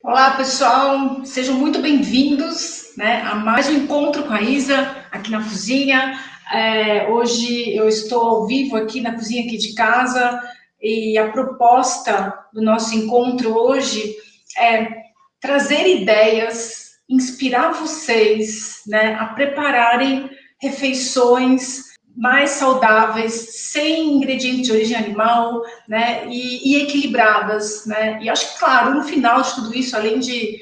Olá, pessoal, sejam muito bem-vindos, né, a mais um encontro com a Isa aqui na cozinha. Hoje eu estou ao vivo aqui na cozinha aqui de casa e a proposta do nosso encontro hoje é trazer ideias, inspirar vocês, né, a prepararem refeições mais saudáveis, sem ingredientes de origem animal, né, e equilibradas, né, e acho que, claro, no final de tudo isso, além de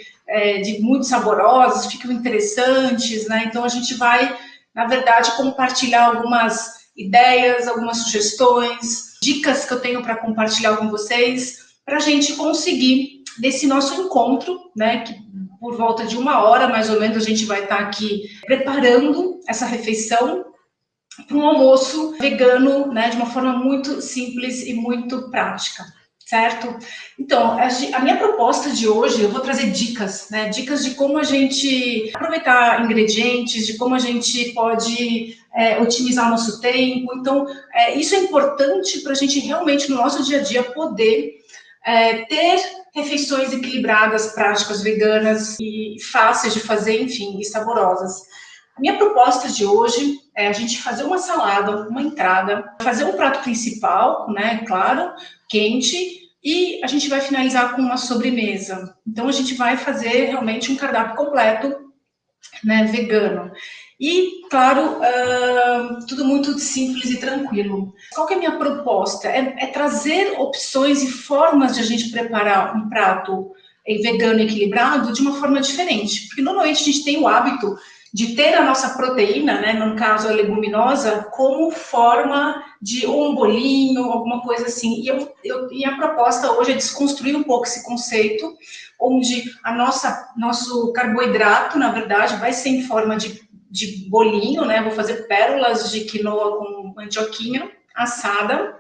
muito saborosas, ficam interessantes, né, então a gente vai, na verdade, compartilhar algumas ideias, algumas sugestões, dicas que eu tenho para compartilhar com vocês, para a gente conseguir, nesse nosso encontro, né, que por volta de 1 hora, mais ou menos, a gente vai estar aqui preparando essa refeição, para um almoço vegano, né, de uma forma muito simples e muito prática, certo? Então, a minha proposta de hoje, eu vou trazer dicas, né, dicas de como a gente aproveitar ingredientes, de como a gente pode otimizar o nosso tempo. Então, isso é importante para a gente realmente, no nosso dia a dia, poder ter refeições equilibradas, práticas, veganas e fáceis de fazer, enfim, e saborosas. A minha proposta de hoje é a gente fazer uma salada, uma entrada, fazer um prato principal, né, claro, quente, e a gente vai finalizar com uma sobremesa. Então, a gente vai fazer realmente um cardápio completo, né, vegano. E, claro, tudo muito simples e tranquilo. Qual que é a minha proposta? É trazer opções e formas de a gente preparar um prato vegano equilibrado de uma forma diferente. Porque normalmente a gente tem o hábito de ter a nossa proteína, né, no caso a leguminosa, como forma de um bolinho, alguma coisa assim. E a proposta hoje é desconstruir um pouco esse conceito, onde nosso carboidrato, na verdade, vai ser em forma de bolinho, né? Vou fazer pérolas de quinoa com mandioquinha assada.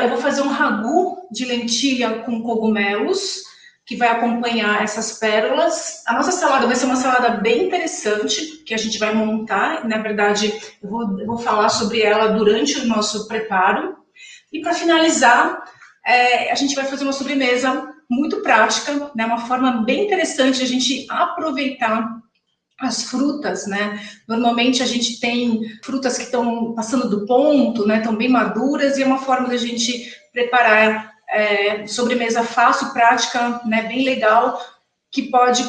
Eu vou fazer um ragu de lentilha com cogumelos, que vai acompanhar essas pérolas. A nossa salada vai ser uma salada bem interessante, que a gente vai montar. Na verdade, eu vou falar sobre ela durante o nosso preparo. E para finalizar, a gente vai fazer uma sobremesa muito prática, né? Uma forma bem interessante de a gente aproveitar as frutas, né? Normalmente a gente tem frutas que estão passando do ponto, né? Estão bem maduras, e é uma forma da gente preparar sobremesa fácil, prática, né? Bem legal, que pode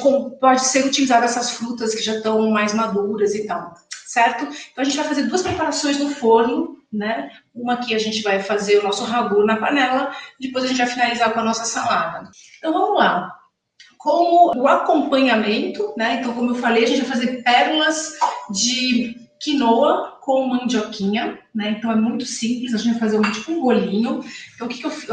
ser utilizada essas frutas que já estão mais maduras e tal, certo? Então a gente vai fazer duas preparações no forno, né? Uma que a gente vai fazer o nosso ragu na panela, depois a gente vai finalizar com a nossa salada. Então vamos lá. Como o acompanhamento, né? Então, como eu falei, a gente vai fazer pérolas de quinoa com mandioquinha, né? Então é muito simples, a gente vai fazer tipo um bolinho. Então, o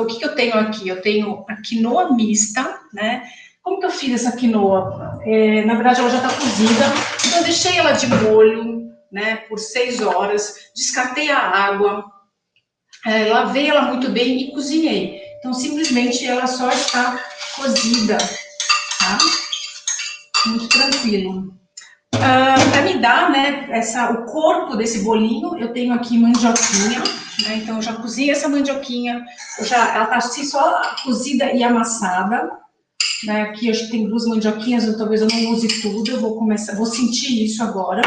que que eu tenho aqui? Eu tenho a quinoa mista, né? Como que eu fiz essa quinoa? Na verdade, ela já está cozida, então eu deixei ela de molho, né? Por 6 horas, descartei a água, lavei ela muito bem e cozinhei. Então, simplesmente ela só está cozida, tá? Muito tranquilo. Para me dar, né, o corpo desse bolinho, eu tenho aqui mandioquinha, né? Então eu já cozinhei essa mandioquinha, ela está assim, só cozida e amassada, né? Aqui eu tenho 2 mandioquinhas, talvez eu não use tudo, eu vou sentir isso agora.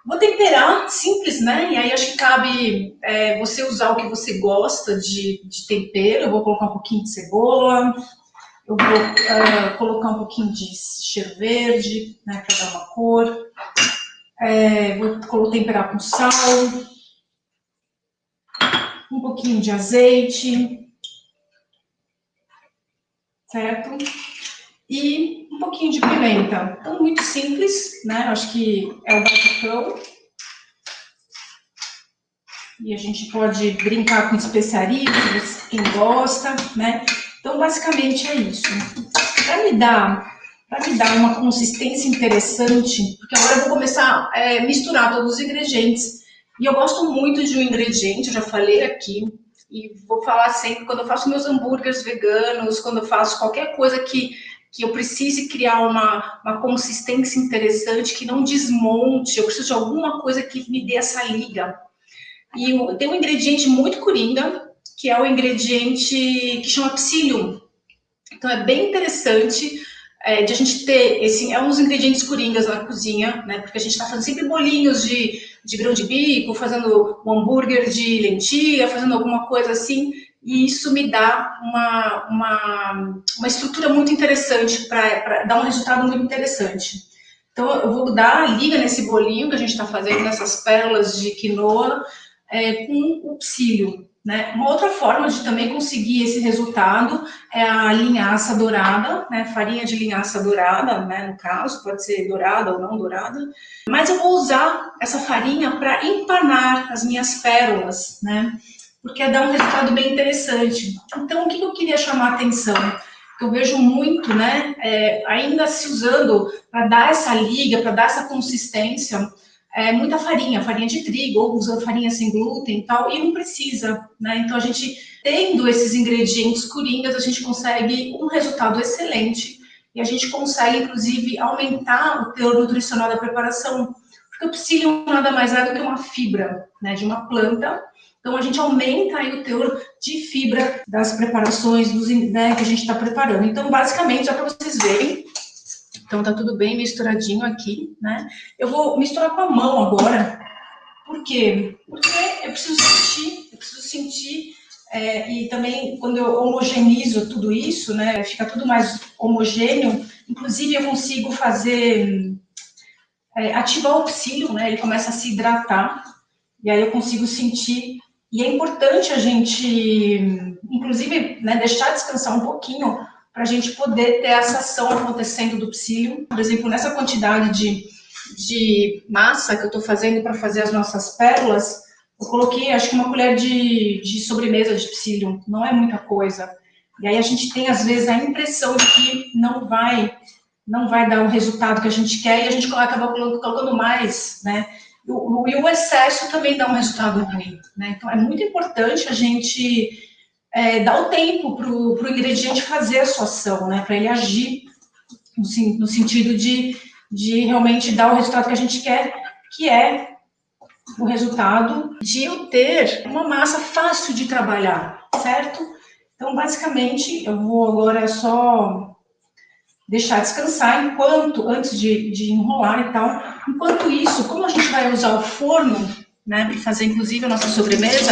Vou temperar, simples, né? E aí acho que cabe você usar o que você gosta de tempero. Eu vou colocar um pouquinho de cebola, eu vou colocar um pouquinho de cheiro verde, né, para dar uma cor. Vou temperar com sal, um pouquinho de azeite, certo? E um pouquinho de pimenta. Então, muito simples, né? Acho que é o basicão. E a gente pode brincar com especiarias, quem gosta, né? Então, basicamente é isso. Para me dar uma consistência interessante, porque agora eu vou começar a misturar todos os ingredientes. E eu gosto muito de um ingrediente, eu já falei aqui, e vou falar sempre, quando eu faço meus hambúrgueres veganos, quando eu faço qualquer coisa que eu precise criar uma consistência interessante, que não desmonte, eu preciso de alguma coisa que me dê essa liga. E tem um ingrediente muito coringa, que é o ingrediente que chama psyllium. Então é bem interessante de a gente ter uns ingredientes coringas na cozinha, né? Porque a gente está fazendo sempre bolinhos de grão de bico, fazendo um hambúrguer de lentilha, fazendo alguma coisa assim, e isso me dá uma estrutura muito interessante, para dar um resultado muito interessante. Então eu vou dar a liga nesse bolinho que a gente está fazendo, nessas pérolas de quinoa, com o psyllium. Né? Uma outra forma de também conseguir esse resultado é a linhaça dourada, né? Farinha de linhaça dourada, né? No caso, pode ser dourada ou não dourada. Mas eu vou usar essa farinha para empanar as minhas pérolas, né? Porque dá um resultado bem interessante. Então, o que eu queria chamar a atenção? Que eu vejo muito, né? Ainda se usando para dar essa liga, para dar essa consistência, muita farinha de trigo, ou usando farinha sem glúten e tal, e não precisa, né? Então, a gente, tendo esses ingredientes coringas, a gente consegue um resultado excelente, e a gente consegue, inclusive, aumentar o teor nutricional da preparação, porque o psyllium nada mais é do que uma fibra, né, de uma planta. Então, a gente aumenta aí o teor de fibra das preparações, né, que a gente está preparando. Então, basicamente, só para vocês verem, então tá tudo bem misturadinho aqui, né? Eu vou misturar com a mão agora. Por quê? Porque eu preciso sentir, e também quando eu homogeneizo tudo isso, né, fica tudo mais homogêneo, inclusive eu consigo fazer, ativar o psyllium, né, ele começa a se hidratar, e aí eu consigo sentir, e é importante a gente, inclusive, né, deixar descansar um pouquinho, para a gente poder ter essa ação acontecendo do psyllium. Por exemplo, nessa quantidade de massa que eu estou fazendo para fazer as nossas pérolas, eu coloquei, acho que uma colher de sobremesa de psyllium, não é muita coisa. E aí a gente tem, às vezes, a impressão de que não vai dar o resultado que a gente quer, e a gente acaba colocando mais, né? E o excesso também dá um resultado ruim, né? Então, é muito importante a gente dar o tempo para o ingrediente fazer a sua ação, né? Para ele agir no sentido de realmente dar o resultado que a gente quer, que é o resultado de eu ter uma massa fácil de trabalhar, certo? Então, basicamente, eu vou agora só deixar descansar antes de enrolar e tal. Enquanto isso, como a gente vai usar o forno, né, para fazer inclusive a nossa sobremesa,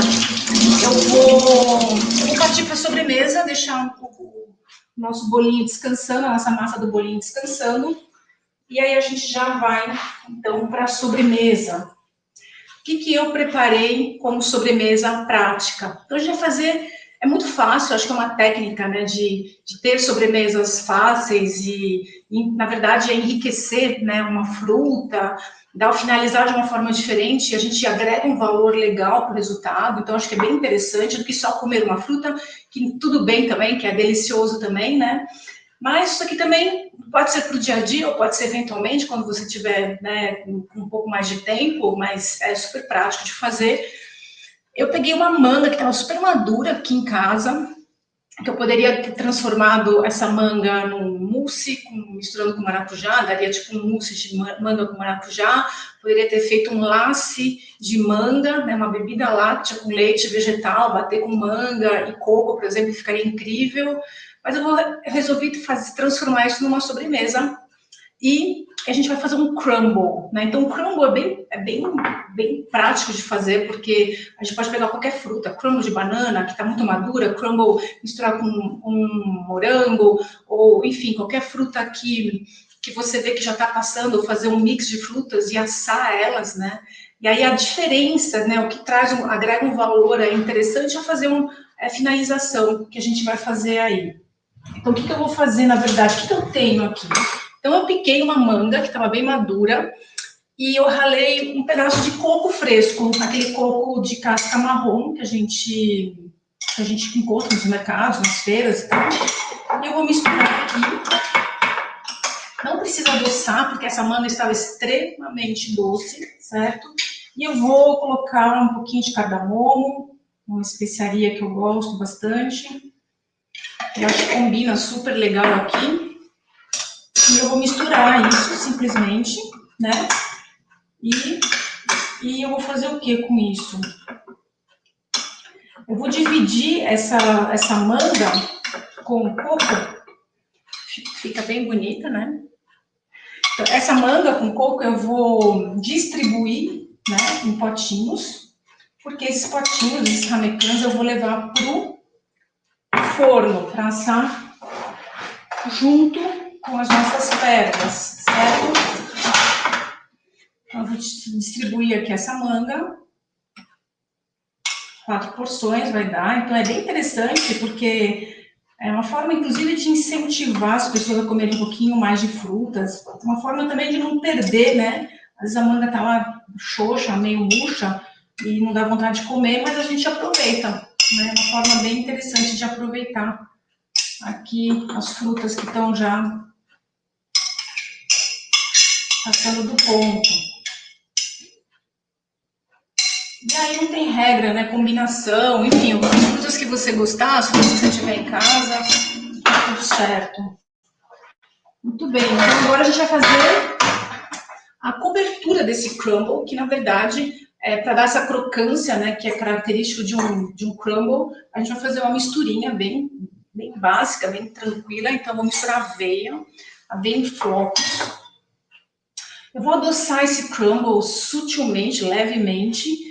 eu vou partir para a sobremesa, deixar um pouco o nosso bolinho descansando, a nossa massa do bolinho descansando, e aí a gente já vai, então, para a sobremesa. O que eu preparei como sobremesa prática? Então, a gente vai fazer, é muito fácil, acho que é uma técnica, né, de ter sobremesas fáceis e, na verdade, enriquecer, né, uma fruta, finalizar de uma forma diferente, a gente agrega um valor legal para o resultado, então acho que é bem interessante do que só comer uma fruta, que tudo bem também, que é delicioso também, né? Mas isso aqui também pode ser para o dia a dia, ou pode ser eventualmente quando você tiver, né, com um pouco mais de tempo, mas é super prático de fazer. Eu peguei uma manga que estava super madura aqui em casa, que eu poderia ter transformado essa manga num mousse, misturando com maracujá, daria tipo um mousse de manga com maracujá, poderia ter feito um latte de manga, né, uma bebida láctea com leite vegetal, bater com manga e coco, por exemplo, ficaria incrível. Mas eu resolvi transformar isso numa sobremesa, e a gente vai fazer um crumble, né? Então, o crumble é bem prático de fazer, porque a gente pode pegar qualquer fruta, crumble de banana, que está muito madura, crumble misturar com um morango, ou, enfim, qualquer fruta que você vê que já está passando, ou fazer um mix de frutas e assar elas, né? E aí a diferença, né, o que agrega um valor interessante é fazer uma finalização, que a gente vai fazer aí. Então, o que eu vou fazer, na verdade? O que eu tenho aqui? Então, eu piquei uma manga que estava bem madura e eu ralei um pedaço de coco fresco, aquele coco de casca marrom que a gente encontra nos mercados, nas feiras e tal. E eu vou misturar aqui. Não precisa adoçar, porque essa manga estava extremamente doce, certo? E eu vou colocar um pouquinho de cardamomo, uma especiaria que eu gosto bastante. Eu acho que combina super legal aqui. E eu vou misturar isso simplesmente, né? E eu vou fazer o que com isso? Eu vou dividir essa manga com o coco Fica bem bonita, né? Então, essa manga com coco eu vou distribuir, né, em potinhos, porque esses potinhos, esses ramecãs, eu vou levar pro forno para assar junto com as nossas pérolas, certo? Então, eu vou distribuir aqui essa manga. 4 porções vai dar, então é bem interessante, porque é uma forma, inclusive, de incentivar as pessoas a comerem um pouquinho mais de frutas, uma forma também de não perder, né? Às vezes a manga tá lá xoxa, meio murcha, e não dá vontade de comer, mas a gente aproveita, né? Uma forma bem interessante de aproveitar aqui as frutas que estão já passando do ponto. E aí não tem regra, né? Combinação, enfim, as frutas que você gostar, as frutas que você tiver em casa, tá tudo certo. Muito bem, então agora a gente vai fazer a cobertura desse crumble, que na verdade, para dar essa crocância, né, que é característico de um crumble, a gente vai fazer uma misturinha bem básica, bem tranquila. Então, vou misturar aveia em flocos. Eu vou adoçar esse crumble sutilmente, levemente,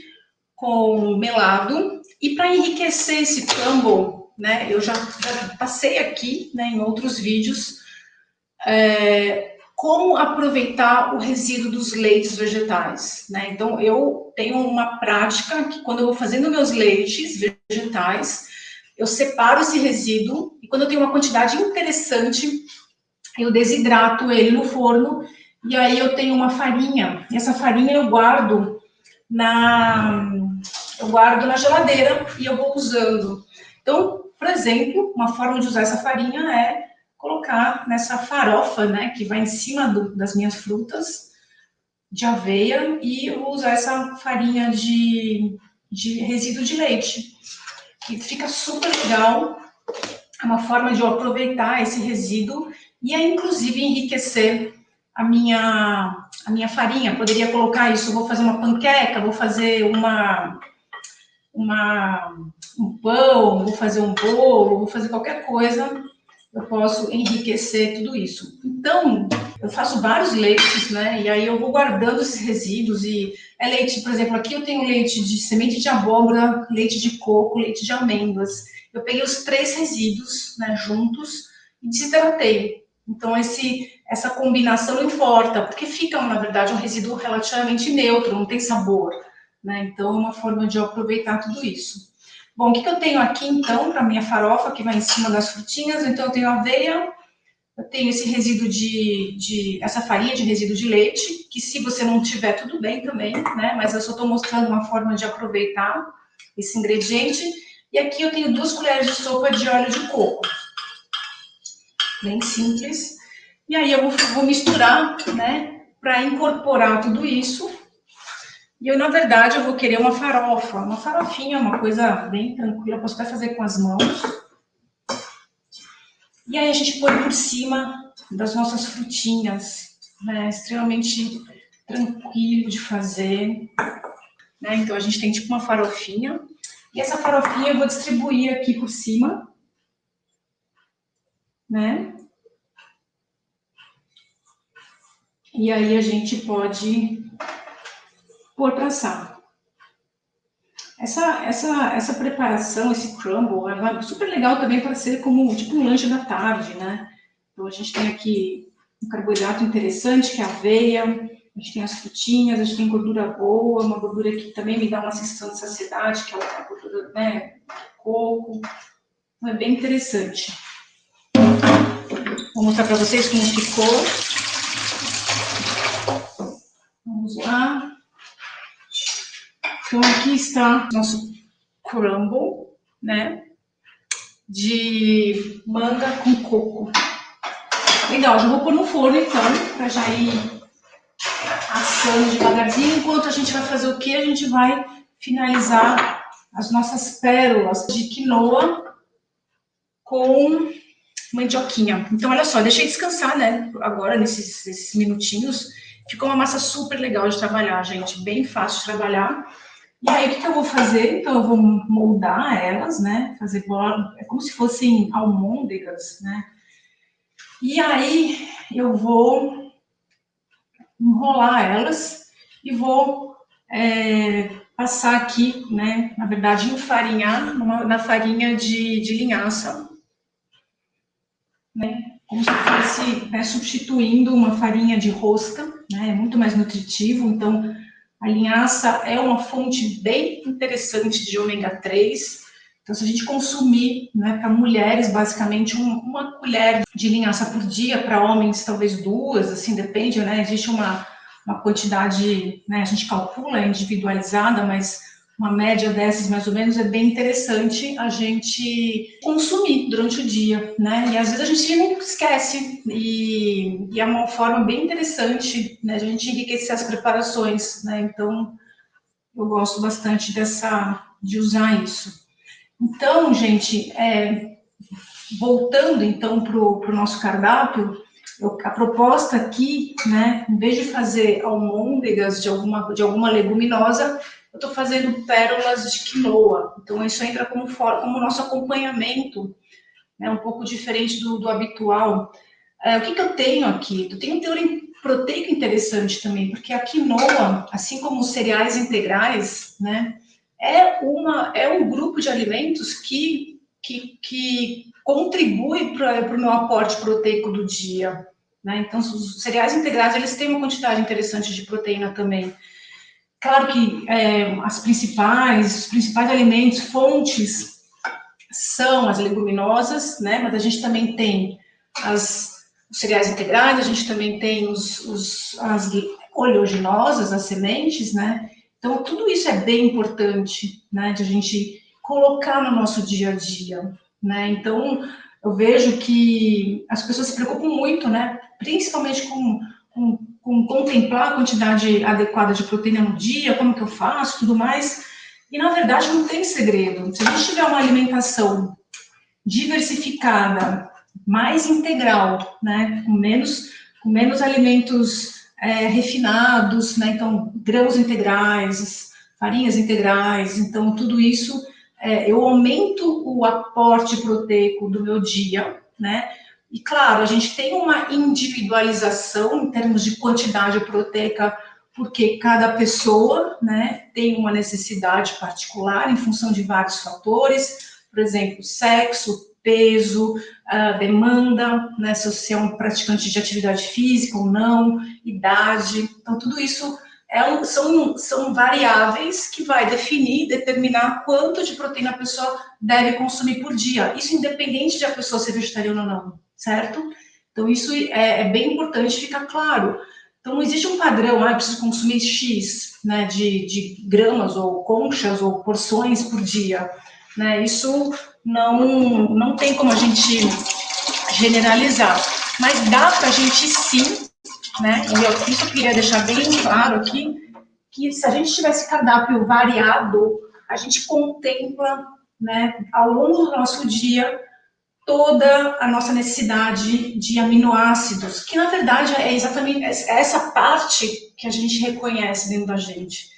com melado. E para enriquecer esse crumble, né, eu já passei aqui, né, em outros vídeos, como aproveitar o resíduo dos leites vegetais, né? Então, eu tenho uma prática que quando eu vou fazendo meus leites vegetais, eu separo esse resíduo e quando eu tenho uma quantidade interessante, eu desidrato ele no forno e aí eu tenho uma farinha. E essa farinha eu guardo na geladeira e eu vou usando. Então, por exemplo, uma forma de usar essa farinha é colocar nessa farofa, né, que vai em cima das minhas frutas de aveia, e eu vou usar essa farinha de resíduo de leite, que fica super legal. É uma forma de eu aproveitar esse resíduo e aí, inclusive, enriquecer a minha farinha. Poderia colocar isso, vou fazer uma panqueca, vou fazer um pão, vou fazer um bolo, vou fazer qualquer coisa, eu posso enriquecer tudo isso. Então, eu faço vários leites, né? E aí eu vou guardando esses resíduos e é leite, por exemplo, aqui eu tenho leite de semente de abóbora, leite de coco, leite de amêndoas. Eu peguei os 3 resíduos, né, juntos e desidratei. Então, essa combinação não importa, porque fica, na verdade, um resíduo relativamente neutro, não tem sabor, né? Então, é uma forma de eu aproveitar tudo isso. Bom, o que eu tenho aqui, então, para minha farofa, que vai em cima das frutinhas? Então, eu tenho aveia, eu tenho esse resíduo essa farinha de resíduo de leite, que se você não tiver, tudo bem também, né? Mas eu só estou mostrando uma forma de aproveitar esse ingrediente. E aqui eu tenho 2 colheres de sopa de óleo de coco. Bem simples. E aí eu vou misturar, né? Para incorporar tudo isso. E eu, na verdade, eu vou querer uma farofa, uma farofinha, uma coisa bem tranquila, posso até fazer com as mãos. E aí a gente põe por cima das nossas frutinhas, né? Extremamente tranquilo de fazer, né? Então a gente tem tipo uma farofinha. E essa farofinha eu vou distribuir aqui por cima, né? E aí a gente pode pôr para assar. Essa preparação, esse crumble, é super legal também para ser como tipo um lanche da tarde, né? Então a gente tem aqui um carboidrato interessante, que é a aveia, a gente tem as frutinhas, a gente tem gordura boa, uma gordura que também me dá uma sensação de saciedade, que é a gordura, né, coco. Então é bem interessante. Vou mostrar para vocês como ficou. Vamos lá. Então aqui está nosso crumble, né, de manga com coco. Legal, já vou pôr no forno então, para já ir assando devagarzinho, enquanto a gente vai fazer o quê? A gente vai finalizar as nossas pérolas de quinoa com mandioquinha. Então, olha só, deixei descansar, né, agora nesses minutinhos. Ficou uma massa super legal de trabalhar, gente, bem fácil de trabalhar. E aí, o que eu vou fazer? Então, eu vou moldar elas, né? Fazer bola, é como se fossem almôndegas, né? E aí eu vou enrolar elas e vou passar aqui, né, na verdade, enfarinhar na farinha de linhaça, né, como se fosse, né, substituindo uma farinha de rosca, né, é muito mais nutritivo. Então, a linhaça é uma fonte bem interessante de ômega 3. Então, se a gente consumir, né, para mulheres, basicamente, uma colher de linhaça por dia, para homens, talvez duas, assim, depende, né? Existe uma quantidade, né, a gente calcula, é individualizada, mas uma média dessas, mais ou menos, é bem interessante a gente consumir durante o dia, né? E às vezes a gente não esquece, e é uma forma bem interessante, né, de a gente enriquecer as preparações, né? Então, eu gosto bastante de usar isso. Então, gente, voltando então para o nosso cardápio, a proposta aqui, né, em vez de fazer almôndegas de alguma leguminosa, eu estou fazendo pérolas de quinoa. Então, isso entra como nosso acompanhamento, né, um pouco diferente do habitual. O que eu tenho aqui? Eu tenho um teor proteico interessante também, porque a quinoa, assim como os cereais integrais, né, é um grupo de alimentos que contribui para o meu aporte proteico do dia, né? Então, os cereais integrais, eles têm uma quantidade interessante de proteína também. Claro que os principais alimentos, fontes, são as leguminosas, né? Mas a gente também tem os cereais integrais, a gente também tem as oleaginosas, as sementes, né? Então, tudo isso é bem importante, né? De a gente colocar no nosso dia a dia, né? Então, eu vejo que as pessoas se preocupam muito, né? Principalmente com contemplar a quantidade adequada de proteína no dia, como que eu faço, tudo mais. E, na verdade, não tem segredo. Se a gente tiver uma alimentação diversificada, mais integral, né, com menos alimentos refinados, né, então, grãos integrais, farinhas integrais, então, tudo isso, eu aumento o aporte proteico do meu dia, né, e, claro, a gente tem uma individualização em termos de quantidade proteica, porque cada pessoa, né, tem uma necessidade particular em função de vários fatores, por exemplo, sexo, peso, demanda, né, se você é um praticante de atividade física ou não, idade. Então, tudo isso são variáveis que vai determinar quanto de proteína a pessoa deve consumir por dia. Isso independente de a pessoa ser vegetariana ou não, certo? Então, isso é bem importante ficar claro. Então, não existe um padrão, eu preciso consumir X, né, de gramas ou conchas ou porções por dia, né? Isso não tem como a gente generalizar, mas dá para a gente sim, né? E isso eu queria deixar bem claro aqui, que se a gente tivesse cardápio variado, a gente contempla, né, ao longo do nosso dia, toda a nossa necessidade de aminoácidos, que na verdade é exatamente essa parte que a gente reconhece dentro da gente.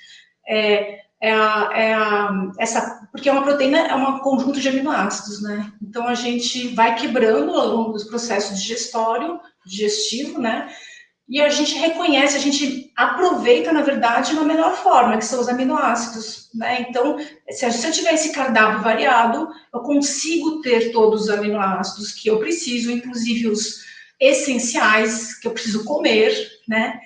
Porque uma proteína é um conjunto de aminoácidos, né? Então a gente vai quebrando ao longo do processo digestivo, né? E a gente reconhece, a gente aproveita, na verdade, na melhor forma, que são os aminoácidos, né? Então, se eu tiver esse cardápio variado, eu consigo ter todos os aminoácidos que eu preciso, inclusive os essenciais que eu preciso comer, né?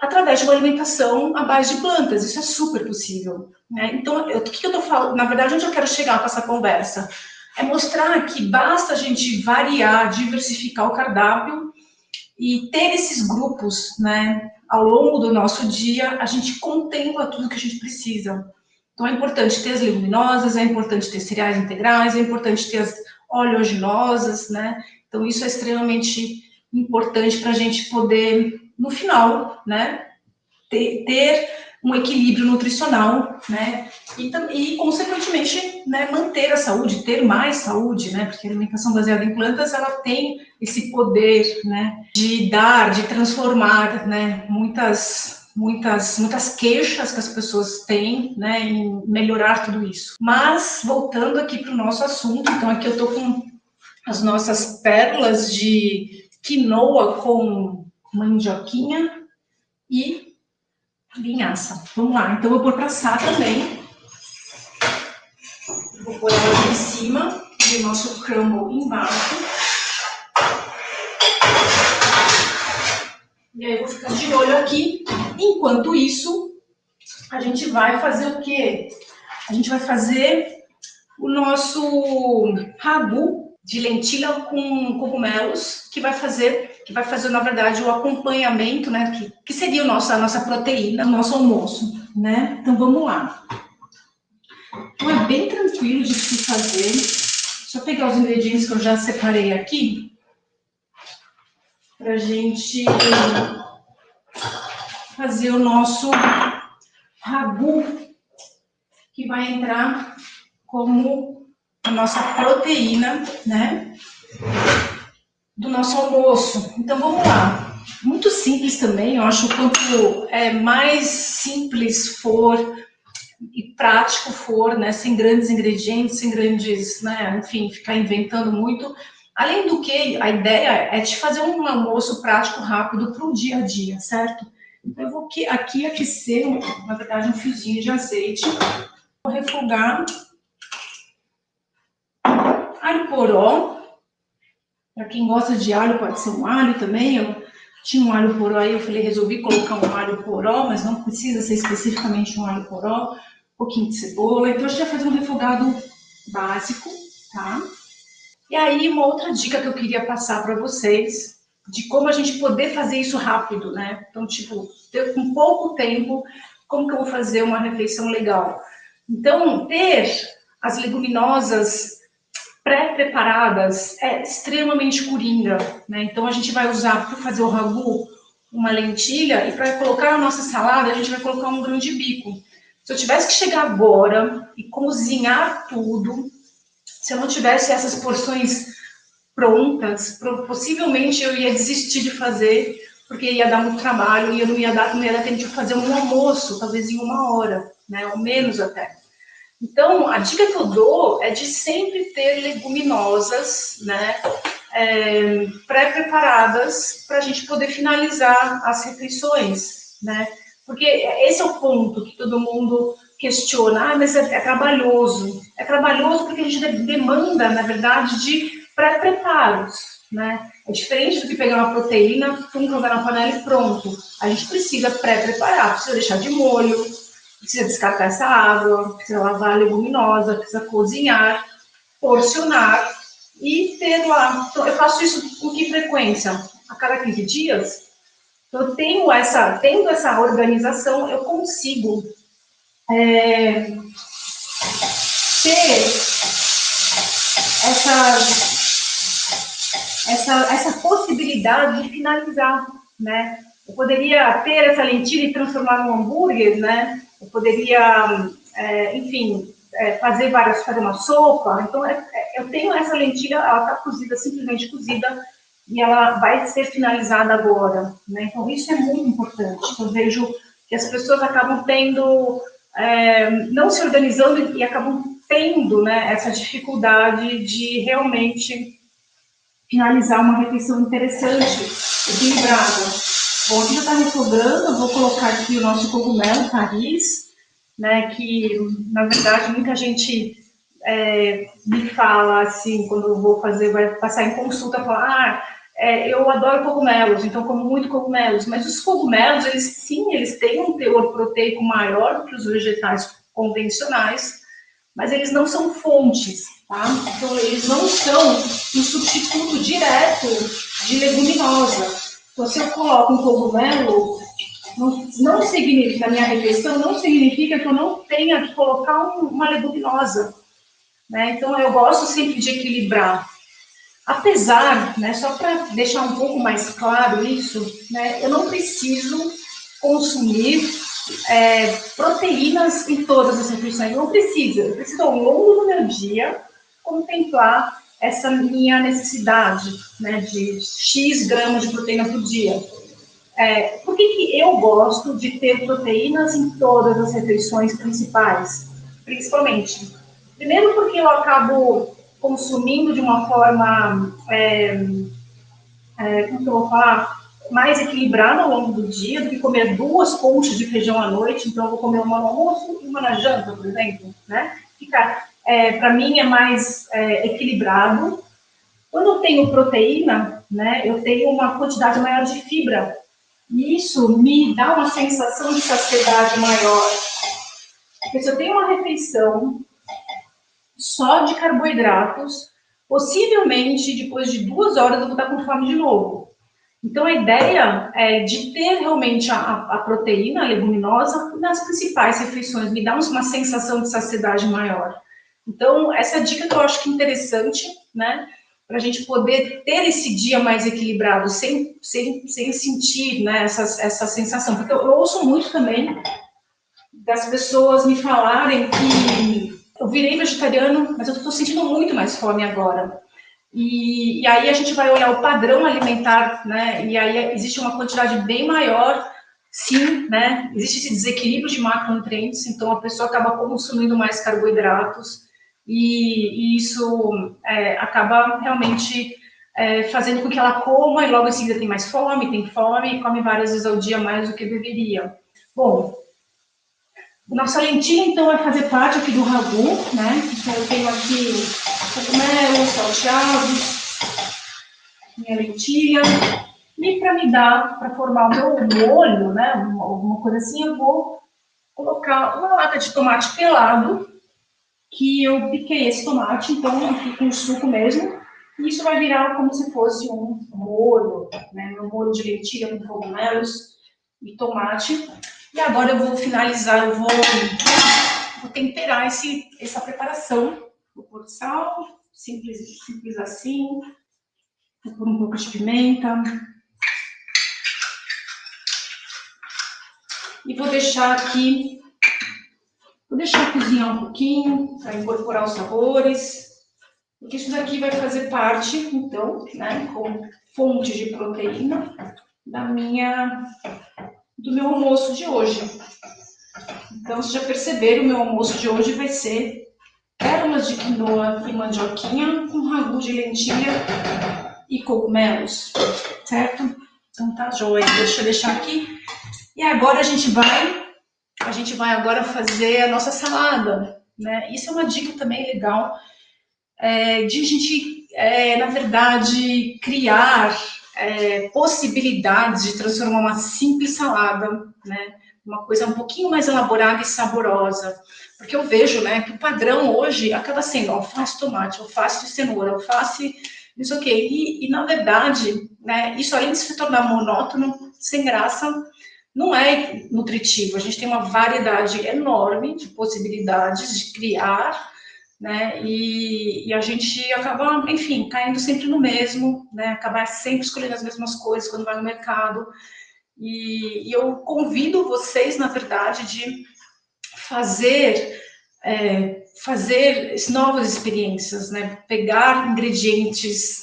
Através de uma alimentação à base de plantas. Isso é super possível, né? Então, o que eu estou falando? Na verdade, onde eu quero chegar com essa conversa? É mostrar que basta a gente variar, diversificar o cardápio e ter esses grupos, né? Ao longo do nosso dia, a gente contempla tudo que a gente precisa. Então, é importante ter as leguminosas, é importante ter cereais integrais, é importante ter as oleaginosas, né? Então, isso é extremamente importante para a gente poder, no final, né, ter um equilíbrio nutricional, né, e consequentemente, né, manter a saúde, ter mais saúde, né, porque a alimentação baseada em plantas, ela tem esse poder, né, de dar, de transformar, né, muitas queixas que as pessoas têm, né, em melhorar tudo isso. Mas, voltando aqui para o nosso assunto, então aqui eu estou com as nossas pérolas de quinoa com mandioquinha e linhaça. Vamos lá, então eu vou pôr para assar também. Vou pôr ela em cima e o nosso crumble embaixo. E aí eu vou ficar de olho aqui. Enquanto isso, a gente vai fazer o quê? A gente vai fazer o nosso ragu de lentilha com cogumelos, que vai fazer, na verdade, o acompanhamento, né? Que seria a nossa proteína, o nosso almoço, né? Então vamos lá. Então é bem tranquilo de se fazer. Deixa eu pegar os ingredientes que eu já separei aqui pra gente fazer o nosso ragu, que vai entrar como a nossa proteína, né, do nosso almoço. Então vamos lá. Muito simples também, eu acho, quanto mais simples for e prático for, né, sem grandes ingredientes, sem grandes, né, enfim, ficar inventando muito. Além do que, a ideia é de fazer um almoço prático rápido para o dia a dia, certo? Então eu vou aqui aquecer, na verdade, um fiozinho de azeite. Vou refogar alho poró. Para quem gosta de alho, pode ser um alho também. Eu tinha um alho poró aí, eu falei, resolvi colocar um alho poró, mas não precisa ser especificamente um alho poró. Um pouquinho de cebola. Então a gente vai fazer um refogado básico, tá? E aí, uma outra dica que eu queria passar para vocês, de como a gente poder fazer isso rápido, né? Então, tipo, com pouco tempo, como que eu vou fazer uma refeição legal? Então, ter as leguminosas pré-preparadas é extremamente coringa, né? Então, a gente vai usar, para fazer o ragu, uma lentilha, e para colocar a nossa salada, a gente vai colocar um grão de bico. Se eu tivesse que chegar agora e cozinhar tudo, se eu não tivesse essas porções prontas, possivelmente eu ia desistir de fazer, porque ia dar muito trabalho e eu não ia dar tempo de fazer um almoço, talvez em 1 hora, né, ou menos até. Então, a dica que eu dou é de sempre ter leguminosas, né, pré-preparadas para a gente poder finalizar as refeições, né? Porque esse é o ponto que todo mundo questiona. Ah, mas é trabalhoso. É trabalhoso porque a gente demanda, na verdade, de pré-preparos, né? É diferente do que pegar uma proteína, jogar na panela e pronto. A gente precisa pré-preparar, precisa deixar de molho, precisa descartar essa água, precisa lavar a leguminosa, precisa cozinhar, porcionar e ter lá. Então, eu faço isso com que frequência? A cada 15 dias. Então, eu tendo essa organização, eu consigo ter essa possibilidade de finalizar, né? Eu poderia ter essa lentilha e transformar num hambúrguer, né? Eu poderia, enfim, fazer uma sopa. Então, eu tenho essa lentilha, ela está cozida, simplesmente cozida, e ela vai ser finalizada agora, né? Então, isso é muito importante. Eu vejo que as pessoas acabam tendo, não se organizando e acabam tendo, né, essa dificuldade de realmente finalizar uma refeição interessante, equilibrada. Bom, aqui já está refogando, eu vou colocar aqui o nosso cogumelo Paris, né, que, na verdade, muita gente me fala, assim, quando eu vou fazer, vai passar em consulta, falar, eu adoro cogumelos, então como muito cogumelos, mas os cogumelos, eles têm um teor proteico maior do que os vegetais convencionais, mas eles não são fontes, tá? Então, eles não são um substituto direto de leguminosa. Então, se eu coloco um cogumelo, não significa, na minha refeição, não significa que eu não tenha que colocar uma leguminosa, né? Então, eu gosto sempre de equilibrar. Apesar, né, só para deixar um pouco mais claro isso, né, eu não preciso consumir proteínas em todas as refeições. Não precisa. Eu preciso, ao longo do meu dia, contemplar essa minha necessidade, né, de X gramas de proteína por dia. Por que eu gosto de ter proteínas em todas as refeições principais? Principalmente. Primeiro porque eu acabo consumindo de uma forma, como que eu vou falar, mais equilibrada ao longo do dia, do que comer 2 pontes de feijão à noite. Então, eu vou comer uma no almoço e uma na janta, por exemplo, né? Para mim, é mais equilibrado. Quando eu tenho proteína, né, eu tenho uma quantidade maior de fibra. E isso me dá uma sensação de saciedade maior. Porque se eu tenho uma refeição só de carboidratos, possivelmente depois de 2 horas eu vou estar com fome de novo. Então a ideia é de ter realmente a proteína, a leguminosa, nas principais refeições, me dá uma sensação de saciedade maior. Então, essa dica que eu acho que é interessante, né? Para a gente poder ter esse dia mais equilibrado, sem sentir, né, essa sensação. Porque eu ouço muito também das pessoas me falarem que eu virei vegetariano, mas eu estou sentindo muito mais fome agora. E aí a gente vai olhar o padrão alimentar, né? E aí existe uma quantidade bem maior, sim, né? Existe esse desequilíbrio de macronutrientes, então a pessoa acaba consumindo mais carboidratos e isso acaba realmente fazendo com que ela coma e logo em seguida tem mais fome, tem fome e come várias vezes ao dia mais do que deveria. Bom, nossa lentilha, então, vai fazer parte aqui do ragu, né? Então, eu tenho aqui cogumelos salteados, minha lentilha. E para me dar, para formar o meu molho, né? Alguma coisa assim, eu vou colocar uma lata de tomate pelado, que eu piquei esse tomate, então, aqui com o suco mesmo. E isso vai virar como se fosse um molho, né? Um molho de lentilha com cogumelos e tomate. E agora eu vou finalizar, eu vou temperar essa preparação. Vou pôr sal, simples assim. Vou pôr um pouco de pimenta. E vou deixar cozinhar um pouquinho, para incorporar os sabores. Porque isso daqui vai fazer parte, então, né, como fonte de proteína do meu almoço de hoje. Então, vocês já perceberam, o meu almoço de hoje vai ser pérolas de quinoa e mandioquinha com ragu de lentilha e cogumelos, certo? Então tá joia, deixa eu deixar aqui. E agora a gente vai agora fazer a nossa salada, né? Isso é uma dica também legal de a gente, na verdade, criar possibilidades de transformar uma simples salada, né? Uma coisa um pouquinho mais elaborada e saborosa. Porque eu vejo, né, que o padrão hoje acaba sendo alface, tomate, alface, cenoura, alface, não sei o quê. E na verdade, né, isso além de se tornar monótono, sem graça, não é nutritivo. A gente tem uma variedade enorme de possibilidades de criar, né, e a gente acaba, enfim, caindo sempre no mesmo, né, acabar sempre escolhendo as mesmas coisas quando vai no mercado. E eu convido vocês, na verdade, de fazer novas experiências, né? Pegar ingredientes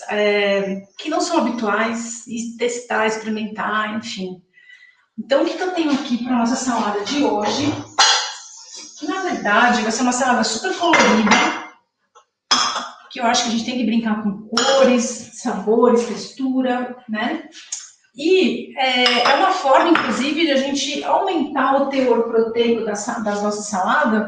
que não são habituais e testar, experimentar, enfim. Então, o que eu tenho aqui para a nossa salada de hoje? Que, na verdade, vai ser uma salada super colorida, que eu acho que a gente tem que brincar com cores, sabores, textura, né? E é uma forma, inclusive, de a gente aumentar o teor proteico das nossas saladas,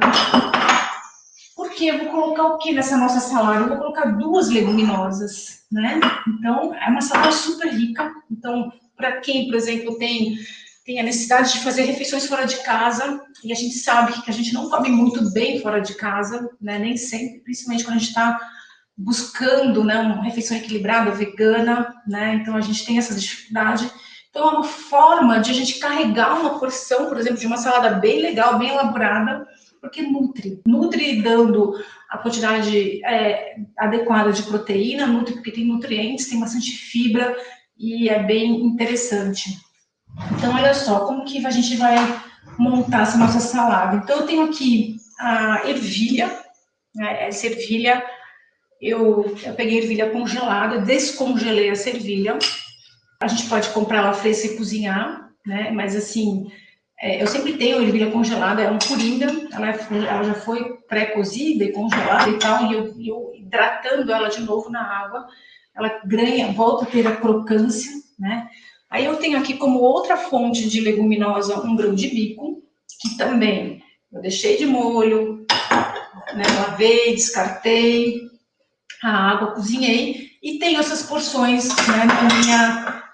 porque eu vou colocar o que nessa nossa salada? Eu vou colocar 2 leguminosas, né? Então, é uma salada super rica. Então, para quem, por exemplo, tem a necessidade de fazer refeições fora de casa, e a gente sabe que a gente não come muito bem fora de casa, né? Nem sempre, principalmente quando a gente está buscando, né, uma refeição equilibrada, vegana, né? Então a gente tem essa dificuldade. Então é uma forma de a gente carregar uma porção, por exemplo, de uma salada bem legal, bem elaborada, porque nutre dando a quantidade adequada de proteína, nutre porque tem nutrientes, tem bastante fibra e é bem interessante. Então olha só como que a gente vai montar essa nossa salada. Então eu tenho aqui a ervilha, né? Essa ervilha eu peguei ervilha congelada, descongelei essa ervilha. A gente pode comprar ela fresca e cozinhar, né? Mas assim, Eu sempre tenho ervilha congelada, é um coringa, ela já foi pré-cozida e congelada e tal, e eu hidratando ela de novo na água, ela volta a ter a crocância, né? Aí eu tenho aqui como outra fonte de leguminosa um grão de bico, que também eu deixei de molho, né? Lavei, descartei a água, cozinhei e tenho essas porções, né,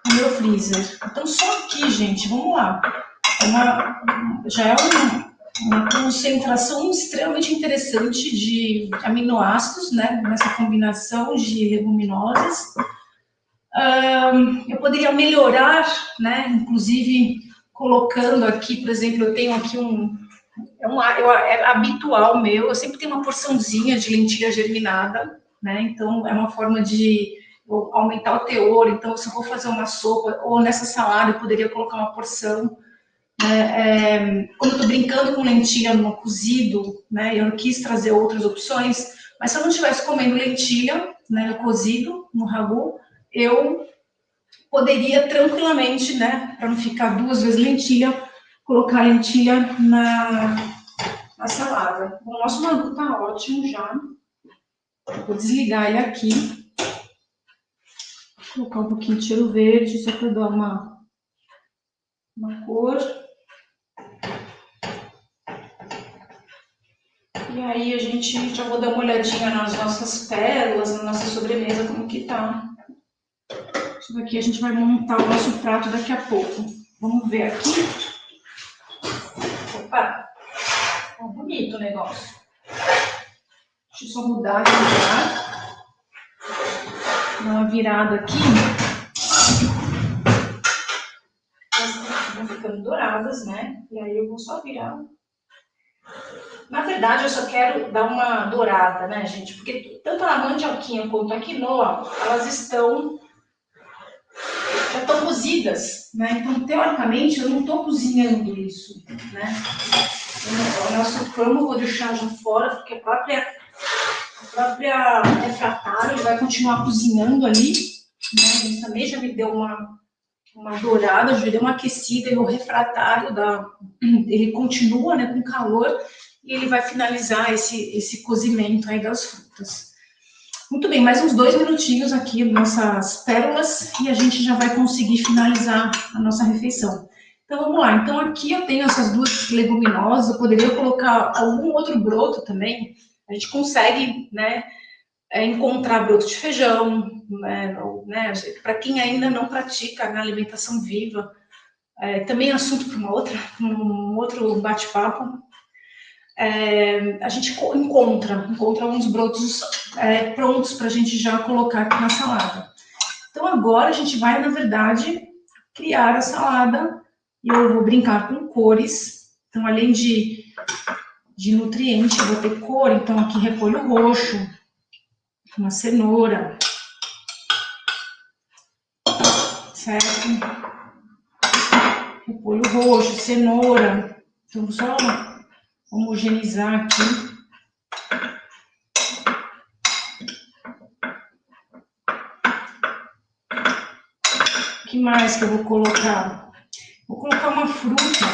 no meu freezer. Então só aqui, gente, vamos lá. Já é uma concentração extremamente interessante de aminoácidos, né, nessa combinação de leguminosas. Eu poderia melhorar, né, inclusive colocando aqui, por exemplo, eu tenho aqui é habitual meu, eu sempre tenho uma porçãozinha de lentilha germinada, né, então é uma forma de aumentar o teor. Então, se eu vou fazer uma sopa ou nessa salada, eu poderia colocar uma porção. Quando eu estou brincando com lentilha no cozido, né, eu quis trazer outras opções, mas se eu não estivesse comendo lentilha, né, no cozido, no ragu, eu poderia tranquilamente, né, para não ficar duas vezes lentilha, colocar lentilha na salada. O nosso ragu está ótimo já. Vou desligar ele aqui. Vou colocar um pouquinho de cheiro verde, só para dar uma cor. E aí a gente já vou dar uma olhadinha nas nossas pérolas, na nossa sobremesa, como que tá. Isso daqui a gente vai montar o nosso prato daqui a pouco. Vamos ver aqui. Opa! Tá bonito o negócio. Deixa eu só mudar de lugar. Dar uma virada aqui. Elas vão ficando douradas, né? E aí eu vou só virar. Na verdade, eu só quero dar uma dourada, né, gente? Porque tanto a mandioquinha quanto a quinoa, elas já estão cozidas, né? Então, teoricamente, eu não estou cozinhando isso, né? O nosso crumble eu vou deixar já fora, porque a própria refratário vai continuar cozinhando ali, né? Ele também já me deu uma dourada, já deu uma aquecida, e o refratário ele continua, né, com calor, e ele vai finalizar esse cozimento aí das frutas. Muito bem, mais uns 2 minutinhos aqui, nossas pérolas, e a gente já vai conseguir finalizar a nossa refeição. Então, vamos lá. Então, aqui eu tenho essas duas leguminosas, eu poderia colocar algum outro broto também. A gente consegue, né, encontrar broto de feijão, né, para quem ainda não pratica na alimentação viva. Também é assunto para um outro bate-papo. A gente encontra uns brotos prontos para a gente já colocar aqui na salada. Então agora a gente vai, na verdade, criar a salada, e eu vou brincar com cores. Então, além de nutriente, eu vou ter cor. Então aqui repolho roxo, uma cenoura, certo? Repolho roxo, cenoura. Então só homogeneizar aqui. O que mais que eu vou colocar? Vou colocar uma fruta.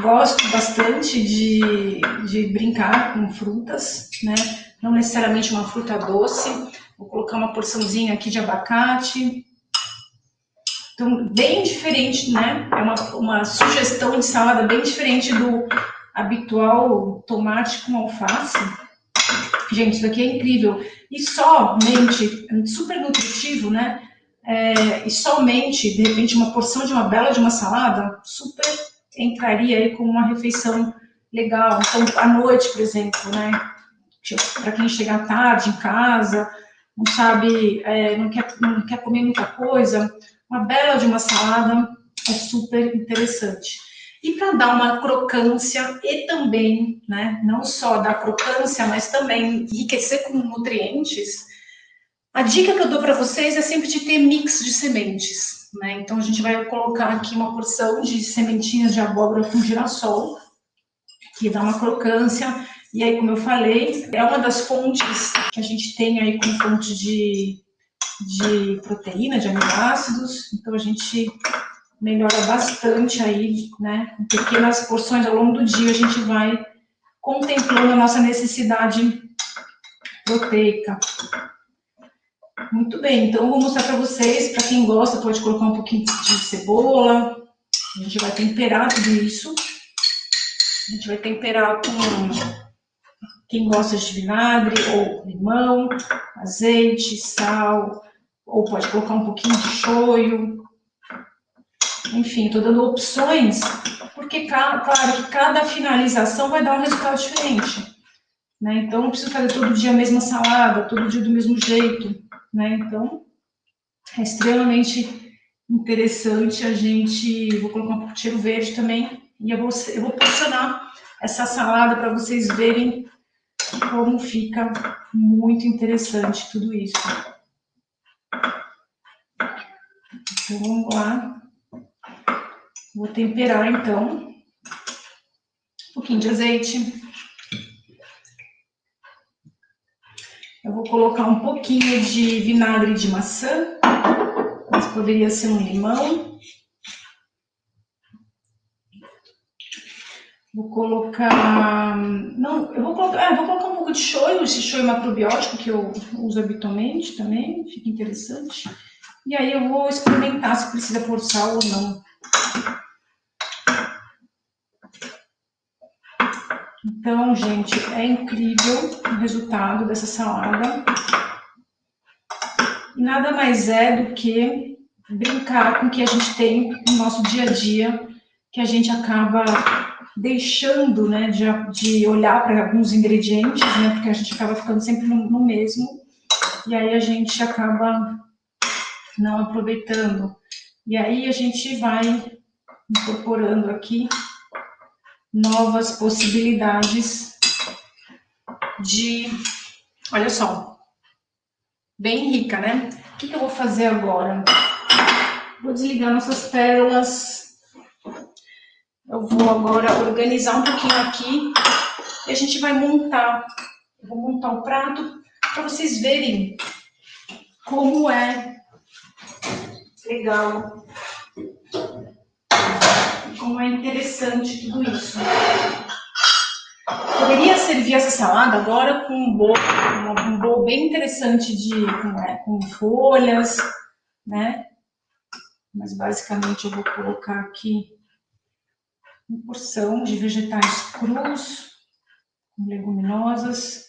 Gosto bastante de brincar com frutas, né? Não necessariamente uma fruta doce. Vou colocar uma porçãozinha aqui de abacate. Então, bem diferente, né? É uma sugestão de salada bem diferente do habitual tomate com alface. Gente, isso daqui é incrível. E somente, super nutritivo, né? E somente, de repente, uma porção de uma bela de uma salada, super entraria aí como uma refeição legal. Então, à noite, por exemplo, né? Para quem chegar tarde em casa, não sabe, não quer comer muita coisa, uma bela de uma salada é super interessante. E para dar uma crocância e também, né, não só dar crocância, mas também enriquecer com nutrientes, a dica que eu dou para vocês é sempre de ter mix de sementes, né? Então a gente vai colocar aqui uma porção de sementinhas de abóbora com girassol, que dá uma crocância. E aí, como eu falei, é uma das fontes que a gente tem aí como fonte de proteína, de aminoácidos. Então a gente melhora bastante aí, né? Com pequenas porções ao longo do dia, a gente vai contemplando a nossa necessidade proteica. Muito bem, então eu vou mostrar para vocês, para quem gosta, pode colocar um pouquinho de cebola. A gente vai temperar tudo isso. A gente vai temperar com quem gosta de vinagre ou limão, azeite, sal, ou pode colocar um pouquinho de shoyu. Enfim, estou dando opções, porque claro que cada finalização vai dar um resultado diferente. Né? Então, não preciso fazer todo dia a mesma salada, todo dia do mesmo jeito. Né? Então, é extremamente interessante a gente... Vou colocar um pouco de cheiro verde também, e eu vou porcionar essa salada para vocês verem como fica muito interessante tudo isso. Então, vamos lá. Vou temperar, então, um pouquinho de azeite. Eu vou colocar um pouquinho de vinagre de maçã, mas poderia ser um limão. Vou colocar... Não, eu vou colocar um pouco de shoyu, esse shoyu macrobiótico que eu uso habitualmente também, fica interessante. E aí eu vou experimentar se precisa pôr sal ou não. Então, gente, é incrível o resultado dessa salada. E nada mais é do que brincar com o que a gente tem no nosso dia a dia, que a gente acaba deixando, né, de olhar para alguns ingredientes, né, porque a gente acaba ficando sempre no mesmo, e aí a gente acaba não aproveitando. E aí a gente vai incorporando aqui novas possibilidades de... Olha só, bem rica, né? O que eu vou fazer agora? Vou desligar nossas pérolas. Eu vou agora organizar um pouquinho aqui e a gente vai montar. Eu vou montar o prato para vocês verem como é legal, como é interessante tudo isso. Poderia servir essa salada agora com um bowl bem interessante com folhas, né? Mas basicamente eu vou colocar aqui uma porção de vegetais crus, com leguminosas.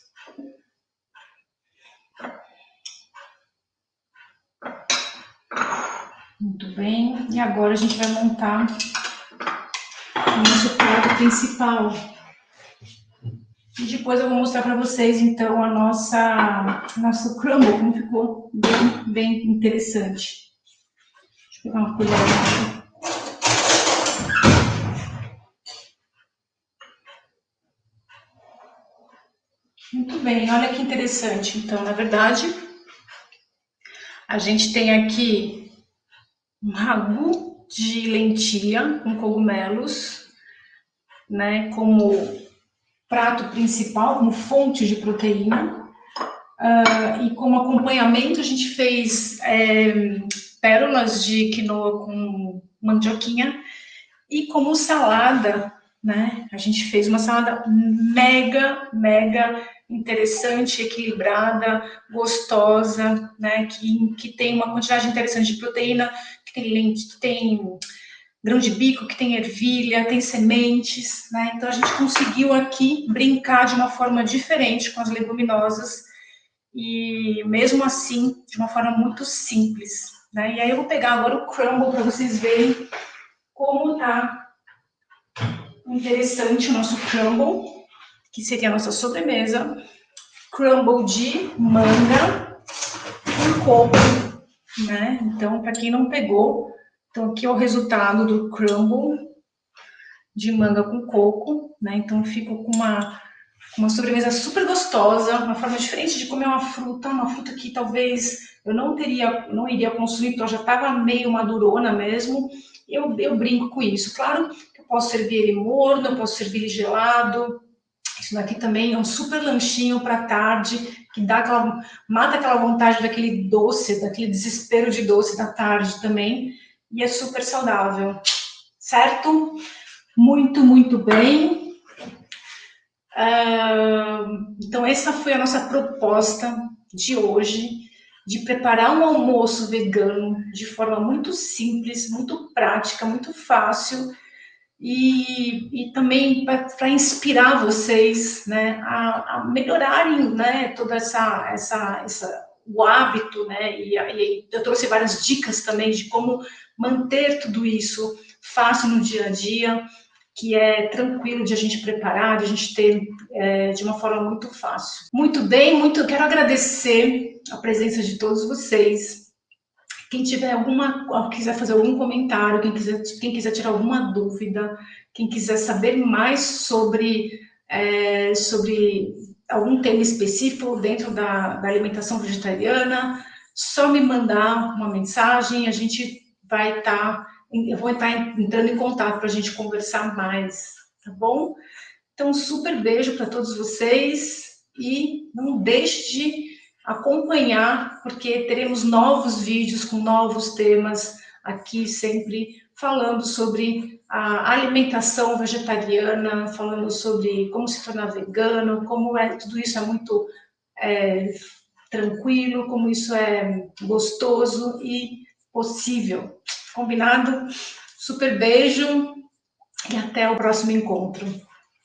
Muito bem. E agora a gente vai montar o nosso prato principal. E depois eu vou mostrar para vocês, então, nosso crumble, como ficou bem interessante. Deixa eu pegar uma colher aqui. Muito bem, olha que interessante. Então, na verdade, a gente tem aqui um ragu de lentilha com cogumelos, né, como prato principal, como fonte de proteína. E como acompanhamento a gente fez pérolas de quinoa com mandioquinha. E como salada, né, a gente fez uma salada mega interessante, equilibrada, gostosa, né, que tem uma quantidade interessante de proteína, que tem grão de bico, que tem ervilha, tem sementes, né? Então a gente conseguiu aqui brincar de uma forma diferente com as leguminosas e mesmo assim de uma forma muito simples, né? E aí eu vou pegar agora o crumble para vocês verem como tá interessante o nosso crumble, que seria a nossa sobremesa. Crumble de manga com coco, né? Então, para quem não pegou, então aqui é o resultado do crumble de manga com coco, né? Então, fico com uma sobremesa super gostosa, uma forma diferente de comer uma fruta que talvez eu não iria consumir, porque ela já estava meio madurona mesmo. Eu brinco com isso. Claro que eu posso servir ele morno, eu posso servir ele gelado. Isso daqui também é um super lanchinho para tarde, que mata aquela vontade daquele doce, daquele desespero de doce da tarde também. e é super saudável, certo? Muito, muito bem. Então, essa foi a nossa proposta de hoje, de preparar um almoço vegano de forma muito simples, muito prática, muito fácil, e também para inspirar vocês, né, a melhorarem, né, toda o hábito, né, e eu trouxe várias dicas também de como manter tudo isso fácil no dia a dia, que é tranquilo de a gente preparar, de a gente ter de uma forma muito fácil. Muito bem, quero agradecer a presença de todos vocês. Quem tiver quiser fazer algum comentário, quem quiser tirar alguma dúvida, quem quiser saber mais sobre algum tema específico dentro da alimentação vegetariana, só me mandar uma mensagem, eu vou estar entrando em contato para a gente conversar mais, tá bom? Então, um super beijo para todos vocês e não deixe de acompanhar, porque teremos novos vídeos com novos temas aqui, sempre falando sobre a alimentação vegetariana, falando sobre como se tornar vegano, tudo isso é muito tranquilo, como isso é gostoso e possível. Combinado? Super beijo e até o próximo encontro.